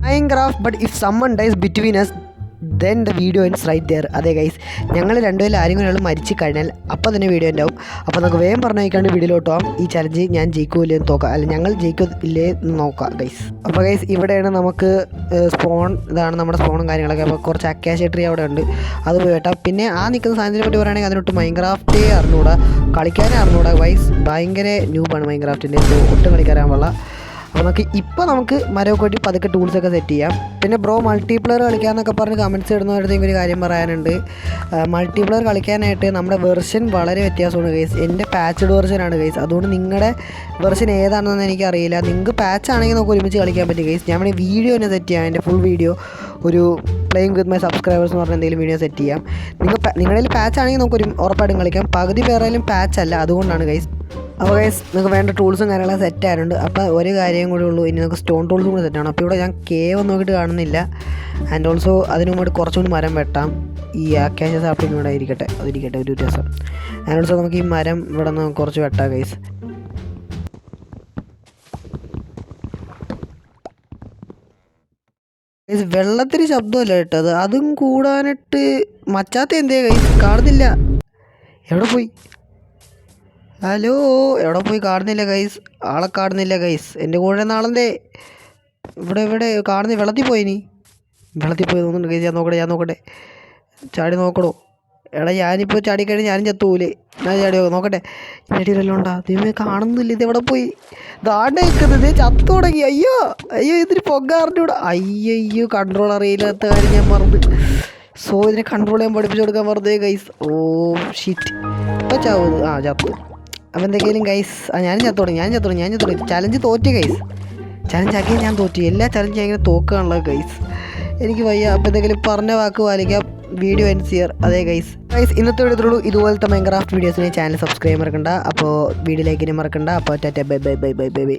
Minecraft, but if someone dies between us, then the video ends right there. അതെ guys, ഞങ്ങൾ രണ്ടുപേരും ആരെങ്കിലും മരിച്ചു കഴിഞ്ഞാൽ അപ്പോൾ തന്നെ വീഡിയോ ഉണ്ടാവും. അപ്പോൾ നമുക്ക് വേഗം പറഞ്ഞു വയ്ക്കാണ്ട് വീഡിയോയിലോട്ട് പോകാം. ഈ ചലഞ്ച് ഞാൻ ജയിക്കൂലെന്ന് നോക്കാം, അല്ല ഞങ്ങൾ ജയിക്കില്ലേ എന്ന് നോക്കാം ഗൈസ്. അപ്പോൾ ഗൈസ് ഇവിടെയാണ് നമുക്ക് സ്പോൺ, ഇതാണ് നമ്മുടെ സ്പോണും കാര്യങ്ങളൊക്കെ. അപ്പോൾ കുറച്ച് അക്കാഷ്യ ട്രീ അവിടെ ഉണ്ട്, അത് പോയി കേട്ടാം. പിന്നെ ആ നിൽക്കുന്ന സാധനത്തിനെ പറ്റി പറയുകയാണെങ്കിൽ അതിനൊട്ട് മൈൻക്രാഫ്റ്റേ അറിഞ്ഞൂടാ, കളിക്കാനേ അറിഞ്ഞൂടാ ഗൈസ്. ഭയങ്കര ന്യൂബാണ് മൈൻക്രാഫ്റ്റിൻ്റെ, ഒട്ടും കളിക്കാറാൻ പാടില്ല. അപ്പോൾ നമുക്ക് മരമൊക്കെ വെട്ടി പതുക്കെ ടൂൾസൊക്കെ സെറ്റ് ചെയ്യാം. പിന്നെ ബ്രോ മൾട്ടിപ്ലെയർ കളിക്കാമെന്നൊക്കെ പറഞ്ഞ് കമൻറ്റ്സ് ഇടുന്നവരത്തേക്ക് ഒരു കാര്യം പറയാനുണ്ട്. മൾട്ടിപ്ലെയർ കളിക്കാനായിട്ട് നമ്മുടെ വെർഷൻ വളരെ വ്യത്യാസമാണ് ഗൈസ്. എൻ്റെ പാച്ച്ഡ് വെർഷനാണ് ഗൈസ്. അതുകൊണ്ട് നിങ്ങളുടെ വെർഷൻ ഏതാണെന്ന് എനിക്കറിയില്ല. നിങ്ങൾക്ക് പാച്ച് ആണെങ്കിൽ നമുക്ക് ഒരുമിച്ച് കളിക്കാൻ പറ്റും ഗൈസ്. ഞാൻ വേണമെങ്കിൽ വീഡിയോ തന്നെ സെറ്റ് ചെയ്യാം, എൻ്റെ ഫുൾ വീഡിയോ, ഒരു പ്ലേയിങ് വിത്ത് മൈ സബ്സ്ക്രൈബേഴ്സ് എന്ന് പറഞ്ഞ എന്തെങ്കിലും വീഡിയോ സെറ്റ് ചെയ്യാം. നിങ്ങളുടെ പാച്ച് ആണെങ്കിൽ നമുക്ക് ഉറപ്പായിട്ടും കളിക്കാം. പകുതി പേരായാലും പാച്ച് അല്ല, അതുകൊണ്ടാണ് ഗൈസ്. അപ്പോൾ ഗൈസ് നിങ്ങൾക്ക് വേണ്ട ടൂൾസും കാര്യങ്ങളൊക്കെ സെറ്റ് ആയിട്ടുണ്ട്. അപ്പോൾ ഒരു കാര്യം കൂടി ഉള്ളൂ, ഇനി നമുക്ക് സ്റ്റോൺ ടൂൾസും കൂടി സെറ്റാണ്. അപ്പോൾ ഇവിടെ ഞാൻ കേവ് നോക്കിയിട്ട് കാണുന്നില്ല. ആൻഡ് ഓൾസോ അതിന് മുമ്പ് കുറച്ചുകൂടി മരം വെട്ടാം. ഈ അക്കാഷ്യ സാപ്ലിംഗ് ഇവിടെ അതിരിക്കട്ടെ ഒരു രസം. ആൻഡ് ഓൾസോ നമുക്ക് ഈ മരം ഇവിടെ നിന്ന് കുറച്ച് വെട്ടാം ഗൈസ്. വെള്ളത്തിന് ശബ്ദമല്ല കേട്ടത്, അതും കൂടാനിട്ട് മച്ചാത്ത എന്തേ ഗൈസ് കാണുന്നില്ല. എവിടെ പോയി? ഹലോ, എവിടെ പോയി? കാണുന്നില്ല ഗൈസ്, ആളെ കാണുന്നില്ല ഗൈസ്. എൻ്റെ കൂടെ നാളെന്തേ ഇവിടെ കാണുന്നില്ല. വെള്ളത്തിൽ പോയി തോന്നുന്നുണ്ട് ഗൈസ്. ഞാൻ നോക്കട്ടെ ചാടി നോക്കണോ? എടാ ഞാനിപ്പോൾ ചാടിക്കഴിഞ്ഞാൽ ഞാനും ചത്തുപോലേ. ഞാൻ ചാടി നോക്കട്ടെ, ഇടയിലെല്ലാം ഉണ്ടാ. ദൈവമേ കാണുന്നില്ല, ഇത് എവിടെ പോയി? ദാണ്ട് നിൽക്കുന്നത്, ചത്തു തുടങ്ങി. അയ്യോ ഇതിന് പൊങ്ങാറിഞ്ഞൂടാ. അയ്യോ കൺട്രോൾ അറിയില്ലാത്ത കാര്യം ഞാൻ മറന്നു. സോ ഇതിനെ കൺട്രോൾ ചെയ്യാൻ പഠിപ്പിച്ചു കൊടുക്കാൻ മറന്നേ ഗൈസ്. ഓ ഷിറ്റ്, ഇപ്പോൾ ചാവുന്നത്. ചത്തു. അപ്പോൾ എന്തൊക്കെയാലും ഗൈസ് ഞാൻ ചത്തു തുടങ്ങി. Challenge തോറ്റി guys. ചലഞ്ചാക്കിയാൽ ഞാൻ തോറ്റി. എല്ലാ ചലഞ്ചും ഞാൻ ഇങ്ങനെ തോക്കുകയാണല്ലോ ഗൈസ്. എനിക്ക് വയ്യ. അപ്പോൾ എന്തെങ്കിലും പറഞ്ഞ വാക്ക് പാലിക്കാം. വീഡിയോ എൻഡ് ചെയ്യാർ. അതെ ഗൈസ് ഇന്നത്തെ വീഡിയോയുള്ളൂ. ഇതുപോലത്തെ മൈൻക്രാഫ്റ്റ് വീഡിയോസിന് ചാനൽ സബ്സ്ക്രൈബ് മറക്കണ്ട. അപ്പോൾ വീഡിയോ ലൈക്കിനെ മറക്കണ്ട. അപ്പോൾ ടാറ്റ, ബൈ.